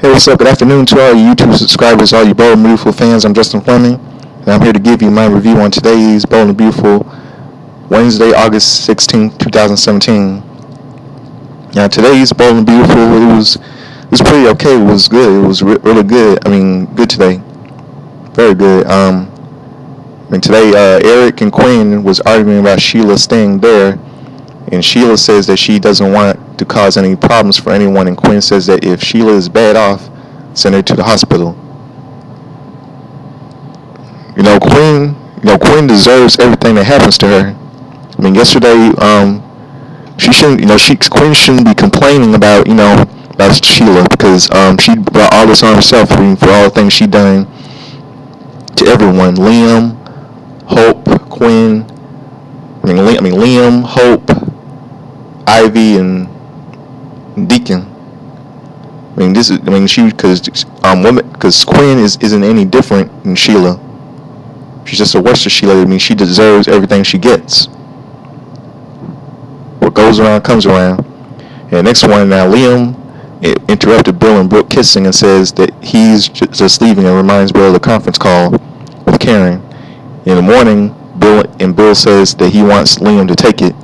Hey, what's up? Good afternoon to all you YouTube subscribers, all you Bold and Beautiful fans. I'm Justin Fleming, and I'm here to give you my review on today's Bold and Beautiful Wednesday, August 16th, 2017. Now, today's Bold and Beautiful, it was pretty okay. It was good. It was really good. Good today. Very good. Today, Eric and Quinn was arguing about Sheila staying there, and Sheila says that she doesn't want to cause any problems for anyone, and Quinn says that if Sheila is bad off, send her to the hospital. Quinn deserves everything that happens to her. Yesterday, Quinn shouldn't be complaining about Sheila, because she brought all this on herself for all the things she done to everyone. Liam, Hope, Quinn. Liam, Hope, Ivy, and Deacon. Because Quinn isn't any different than Sheila. She's just a worse Sheila. She deserves everything she gets. What goes around comes around. And next one, now Liam interrupted Bill and Brooke kissing and says that he's just leaving, and reminds Bill of the conference call with Karen. In the morning, Bill says that he wants Liam to take it.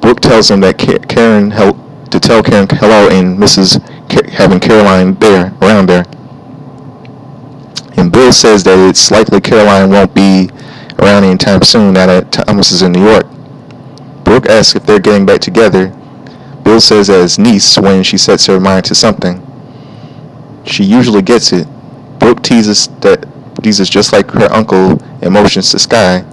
Brooke tells him that Karen helped to tell Karen hello and misses having Caroline around there. And Bill says that it's likely Caroline won't be around anytime soon now that Thomas is in New York. Brooke asks if they're getting back together. Bill says that his niece when she sets her mind to something. She usually gets it. Brooke teases just like her uncle and motions to Sky.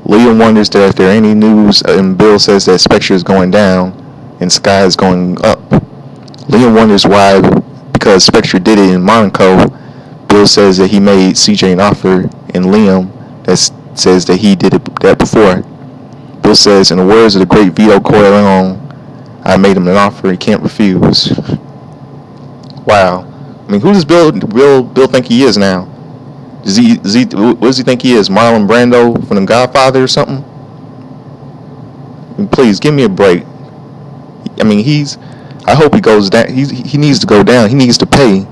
Liam wonders that if there any news, and Bill says that Spectra is going down and Sky is going up. Liam wonders why, because Spectra did it in Monaco. Bill says that he made CJ an offer, and Liam says that he did that before. Bill says, in the words of the great Vito Corleone, I made him an offer he can't refuse. Wow. Who does Bill think he is now? What does he think he is? Marlon Brando from The Godfather or something? Please give me a break. I hope he goes down. He needs to go down. He needs to pay.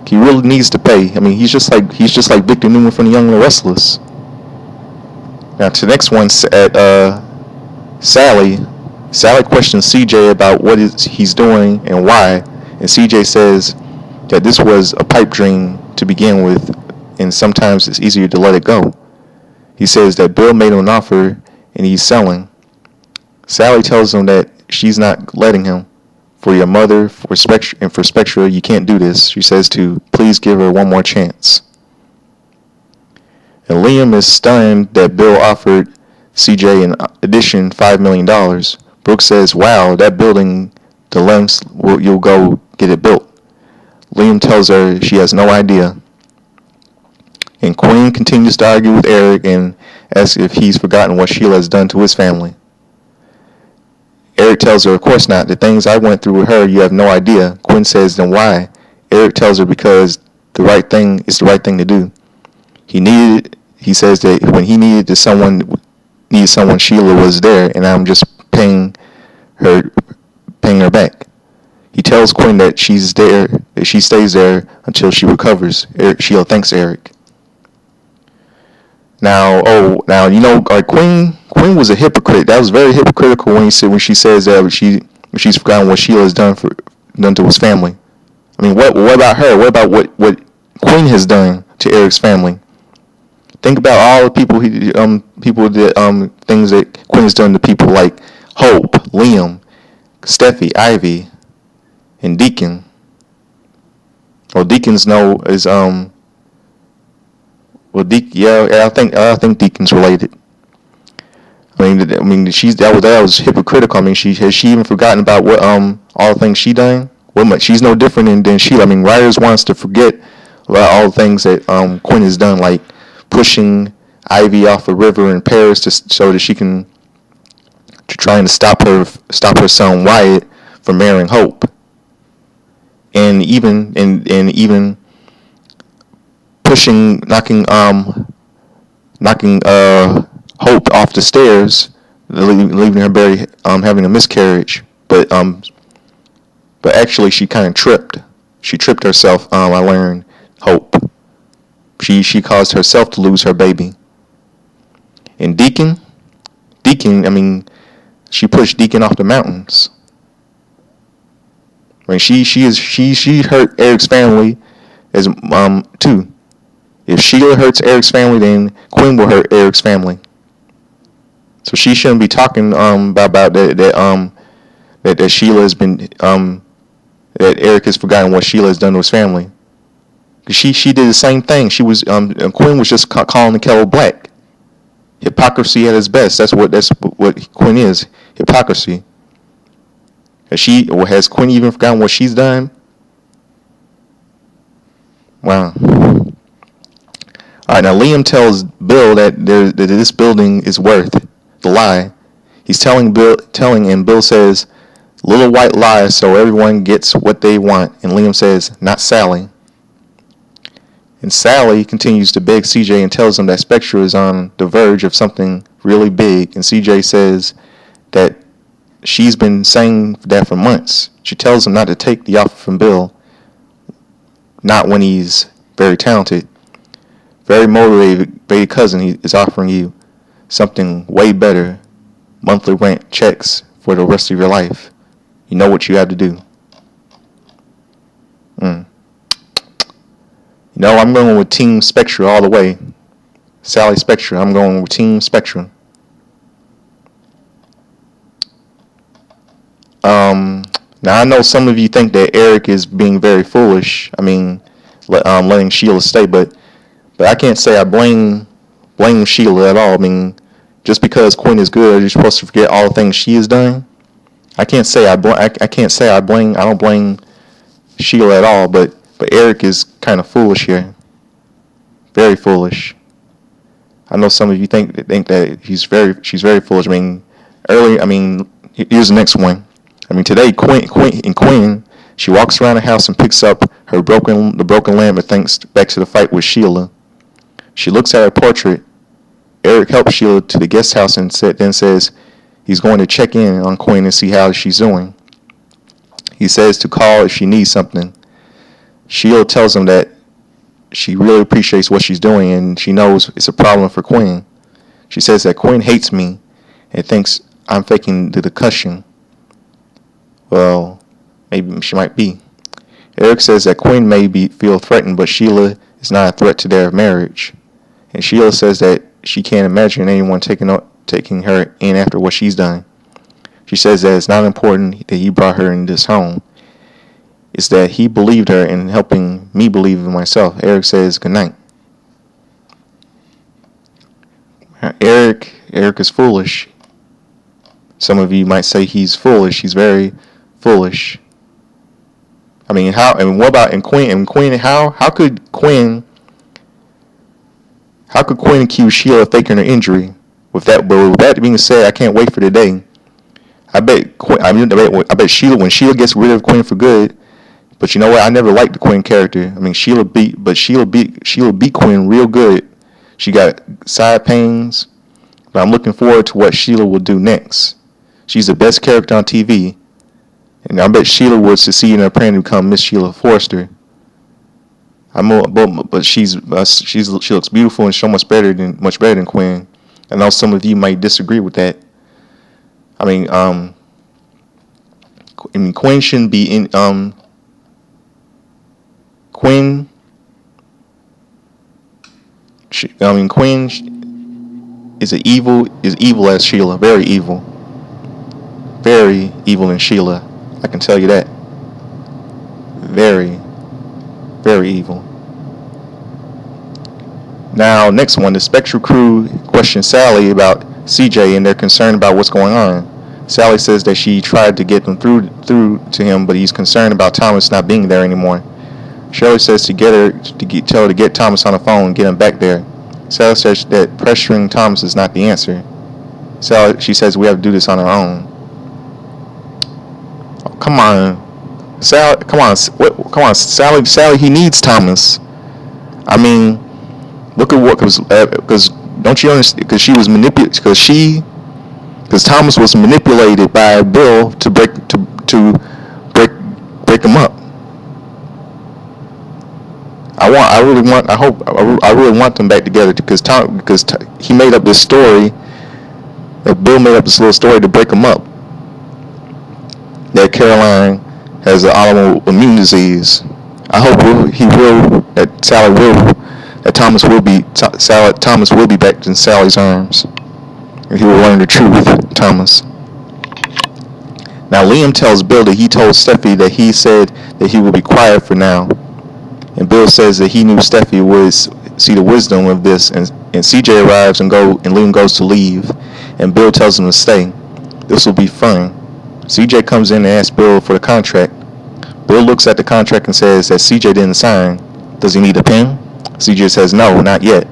He really needs to pay. He's just like Victor Newman from The Young and the Restless. Now to the next one, at Sally. Sally questions CJ about what he's doing and why, and CJ says that this was a pipe dream to begin with, and sometimes it's easier to let it go. He says that Bill made him an offer and he's selling. Sally tells him that she's not letting him. For your mother, for Spectra, you can't do this. She says to please give her one more chance. And Liam is stunned that Bill offered CJ in addition $5 million. Brooke says, wow, that building, the lengths you'll go get it built. Liam tells her she has no idea. And Quinn continues to argue with Eric and asks if he's forgotten what Sheila has done to his family. Eric tells her, of course not. The things I went through with her, you have no idea. Quinn says, then why? Eric tells her because the right thing is the right thing to do. He says that when he needed someone, Sheila was there, and I'm just paying her back. He tells Quinn that she stays there until she recovers. Sheila thanks Eric. Now, Quinn was a hypocrite. That was very hypocritical when she says that she's forgotten what Sheila has done to his family. What about her? What about what Quinn has done to Eric's family? Think about all the things that Quinn has done to people like Hope, Liam, Steffi, Ivy, and Deacon. Well, Deacon's I think Deacon's related. That was hypocritical. Has she even forgotten about what all the things she done? She's no different than Sheila. Writers wants to forget about all the things that Quinn has done, like pushing Ivy off a river in Paris so that she can trying to stop her son Wyatt from marrying Hope, and even knocking Hope off the stairs, leaving her having a miscarriage. But actually she kind of tripped. She tripped herself. I learned hope. She caused herself to lose her baby. And Deacon, she pushed Deacon off the mountains. I mean, she hurt Eric's family as too. If Sheila hurts Eric's family, then Quinn will hurt Eric's family. So she shouldn't be talking about that Sheila has been that Eric has forgotten what Sheila has done to his family. She did the same thing. She was Quinn was just calling the kettle black. Hypocrisy at its best. That's what Quinn is. Hypocrisy. Has Quinn even forgotten what she's done? Wow. All right, now Liam tells Bill that this building is worth the lie. He's telling Bill, and Bill says, "Little white lies so everyone gets what they want." And Liam says, "Not Sally." And Sally continues to beg CJ and tells him that Spectra is on the verge of something really big. And CJ says that she's been saying that for months. She tells him not to take the offer from Bill, not when he's very talented, very motivated cousin. He is offering you something way better, monthly rent checks for the rest of your life. You know what you have to do. No, I'm going with Team Spectra all the way. Sally Spectra. I'm going with Team Spectra. Now I know some of you think that Eric is being very foolish. Letting Sheila stay, but I can't say I blame Sheila at all. I mean, just because Quinn is good, you're supposed to forget all the things she has done. I don't blame Sheila at all, but Eric is kind of foolish here. Very foolish. I know some of you think that she's very foolish. Here's the next one. Today Quinn, she walks around the house and picks up the broken lamp and thinks back to the fight with Sheila. She looks at her portrait. Eric helps Sheila to the guest house and then says he's going to check in on Quinn and see how she's doing. He says to call if she needs something. Sheila tells him that she really appreciates what she's doing and she knows it's a problem for Quinn. She says that Quinn hates me and thinks I'm faking the concussion. Well, maybe she might be. Eric says that Quinn may feel threatened, but Sheila is not a threat to their marriage. And Sheila says that she can't imagine anyone taking her in after what she's done. She says that it's not important that he brought her in this home. It's that he believed her in helping me believe in myself. Eric says goodnight. Eric is foolish. Some of you might say he's foolish. He's very foolish. What about Quinn? How could Quinn accuse Sheila of faking her injury? With that being said, I can't wait for the day. I bet Sheila, when Sheila gets rid of Quinn for good. But you know what? I never liked the Quinn character. Sheila beat Quinn real good. She got side pains, but I'm looking forward to what Sheila will do next. She's the best character on TV, and I bet Sheila would succeed in her plan to become Miss Sheila Forrester. But she looks beautiful and so much better than Quinn. I know some of you might disagree with that. Quinn shouldn't be in. Quinn is evil as Sheila, very evil in Sheila. I can tell you that. Very, very evil. Now, next one, the Spectra crew questions Sally about CJ and they're concerned about what's going on. Sally says that she tried to get them through to him, but he's concerned about Thomas not being there anymore. Shirley says tell her to get Thomas on the phone and get him back there. Sally says that pressuring Thomas is not the answer. She says we have to do this on our own. Oh, come on, Sally. Come on, Sally. He needs Thomas. Look at what because don't you understand? Because she was manipulated. Because Thomas was manipulated by Bill to break him up. I really want them back together because he made up this story. That Bill made up this little story to break them up. That Caroline has an autoimmune disease. I hope that Thomas will be back in Sally's arms, and he will learn the truth. Thomas. Now Liam tells Bill that he told Steffi that he said that he would be quiet for now, and Bill says that he knew Steffi would see the wisdom of this, and CJ arrives and Liam goes to leave, and Bill tells him to stay. This will be fun. CJ comes in and asks Bill for the contract. Bill looks at the contract and says that CJ didn't sign. Does he need a pen? CJ says no, not yet.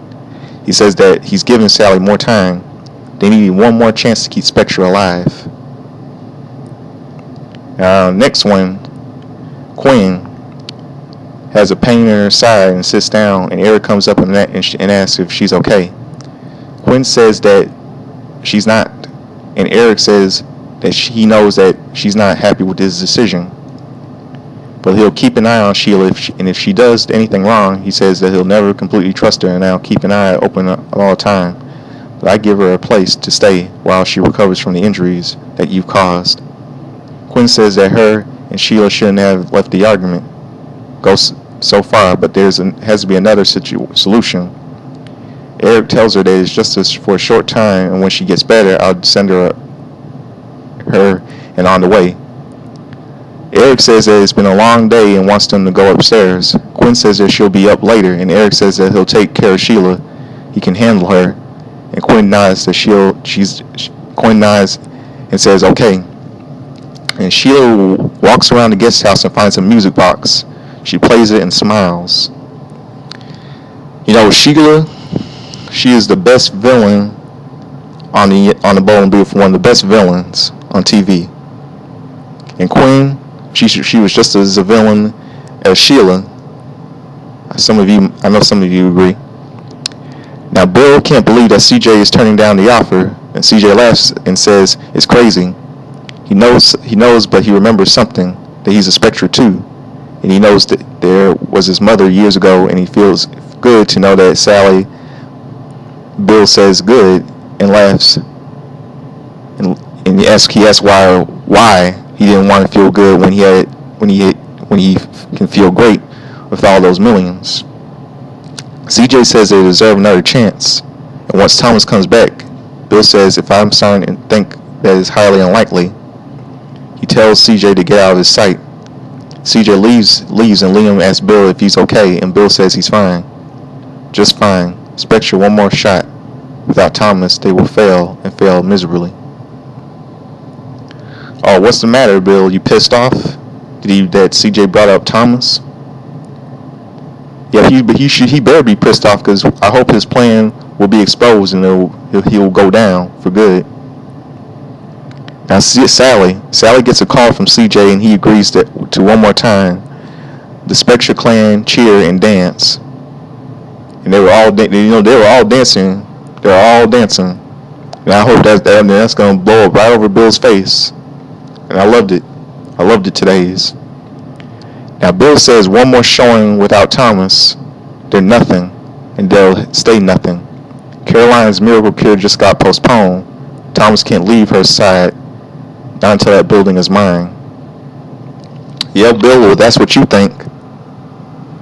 He says that he's giving Sally more time. They need one more chance to keep Spectra alive. Next one, Quinn has a pain in her side and sits down, and Eric comes up and asks if she's okay. Quinn says that she's not, and Eric says that he knows that she's not happy with his decision. But he'll keep an eye on Sheila, if she does anything wrong, he says that he'll never completely trust her, and I'll keep an eye open all the time. But I give her a place to stay while she recovers from the injuries that you've caused. Quinn says that her and Sheila shouldn't have left the argument go so far, but there has to be another solution. Eric tells her that it's just for a short time, and when she gets better, I'll send her and on the way. Eric says that it's been a long day and wants them to go upstairs. Quinn says that she'll be up later, and Eric says that he'll take care of Sheila. He can handle her. And Quinn nods Quinn nods and says okay. And Sheila walks around the guest house and finds a music box. She plays it and smiles. Sheila, she is the best villain on the bowling booth, one of the best villains on TV. And Quinn, she was just as a villain as Sheila. I know some of you agree. Now Bill can't believe that CJ is turning down the offer, and CJ laughs and says it's crazy. He knows, but he remembers something, that he's a Spectra too, and he knows that there was his mother years ago, and he feels good to know that Sally. Bill says good and laughs, and he asks why he didn't want to feel good when he can feel great with all those millions. CJ says they deserve another chance, and once Thomas comes back, Bill says if I'm starting to think that is highly unlikely. He tells CJ to get out of his sight. CJ leaves, and Liam asks Bill if he's okay, and Bill says he's fine. Just fine. Spectra one more shot. Without Thomas, they will fail, and fail miserably. Oh, what's the matter, Bill? You pissed off? That CJ brought up Thomas? Yeah, he better be pissed off, because I hope his plan will be exposed and he'll go down for good. Now Sally gets a call from CJ, and he agrees to one more time. The Spectra clan cheer and dance, and they were all dancing. They're all dancing, and I hope that's gonna blow up right over Bill's face. And I loved it today's. Now Bill says one more showing without Thomas, they're nothing, and they'll stay nothing. Caroline's miracle cure just got postponed. Thomas can't leave her side, not until that building is mine. Yeah, Bill, well, that's what you think.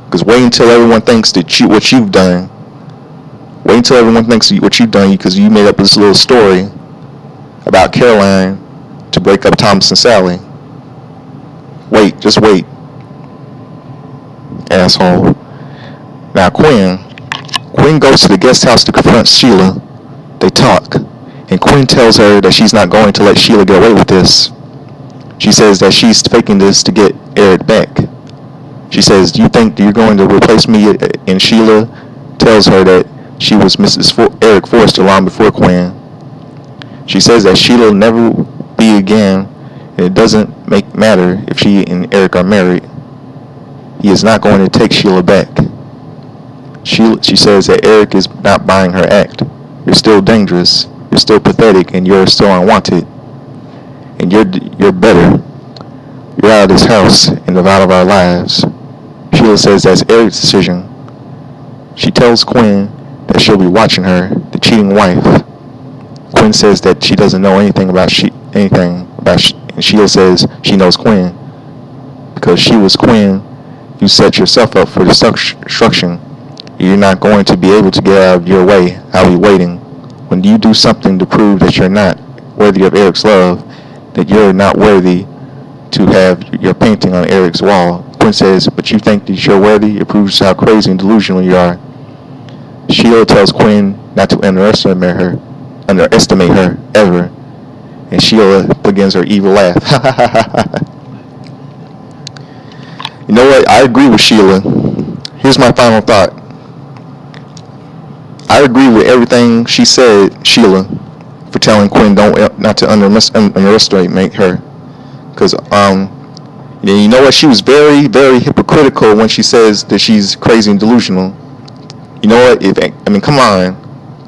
Because wait until everyone thinks what you've done. Wait until everyone thinks what you've done, because you made up this little story about Caroline to break up Thomas and Sally. Wait, just wait. Asshole. Now Quinn goes to the guest house to confront Sheila. They talk, and Quinn tells her that she's not going to let Sheila get away with this. She says that she's faking this to get Eric back. She says, "Do you think you're going to replace me?" And Sheila tells her that she was Mrs. Eric Forrester long before Quinn. She says that Sheila will never be again, and it doesn't matter if she and Eric are married. He is not going to take Sheila back. She says that Eric is not buying her act. You're still dangerous. You're still pathetic, and you're still unwanted. And you're better. You're out of this house and out of our lives. Sheila says that's Eric's decision. She tells Quinn that she'll be watching her, the cheating wife. Quinn says that she doesn't know anything about and Sheila says she knows Quinn because she was Quinn. You set yourself up for destruction. You're not going to be able to get out of your way. I'll be waiting. When you do something to prove that you're not worthy of Eric's love, that you're not worthy to have your painting on Eric's wall. Quinn says, but you think that you're worthy? It proves how crazy and delusional you are. Sheila tells Quinn not to underestimate her ever. And Sheila begins her evil laugh. You know what? I agree with Sheila. Here's my final thought. I agree with everything she said, Sheila, for telling Quinn not to underestimate her. Because, you know what? She was very, very hypocritical when she says that she's crazy and delusional. You know what?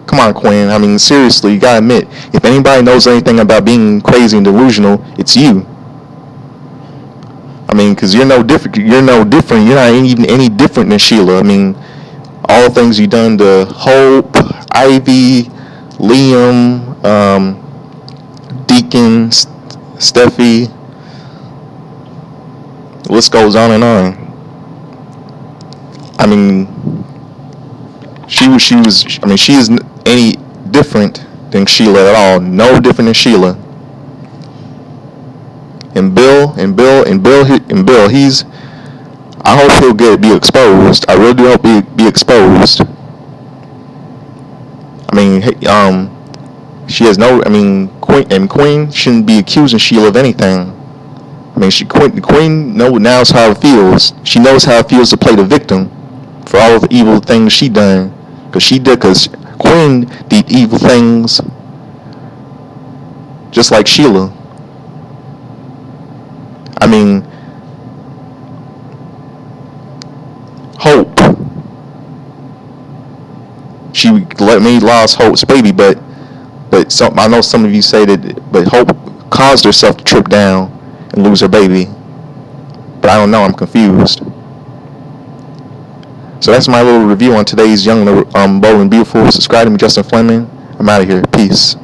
Come on, Quinn. I mean, seriously, you gotta admit, if anybody knows anything about being crazy and delusional, it's you. I mean, because you're no different. You're not even any different than Sheila. I mean, all the things you've done to Hope, Ivy, Liam, Deacon, Steffi. The list goes on and on. I mean, she isn't any different than Sheila at all. No different than Sheila. And Bill, I hope he'll be exposed. I really do hope he'll be exposed. I mean, Quinn shouldn't be accusing Sheila of anything. I mean, Quinn knows how it feels. She knows how it feels to play the victim for all of the evil things she done. Because Quinn did evil things just like Sheila. I mean, Hope. She lost Hope's baby, but I know some of you say that, but Hope caused herself to trip down and lose her baby. But I don't know. I'm confused. So that's my little review on today's Young, Bold, and Beautiful. Subscribe to me, Justin Fleming. I'm out of here. Peace.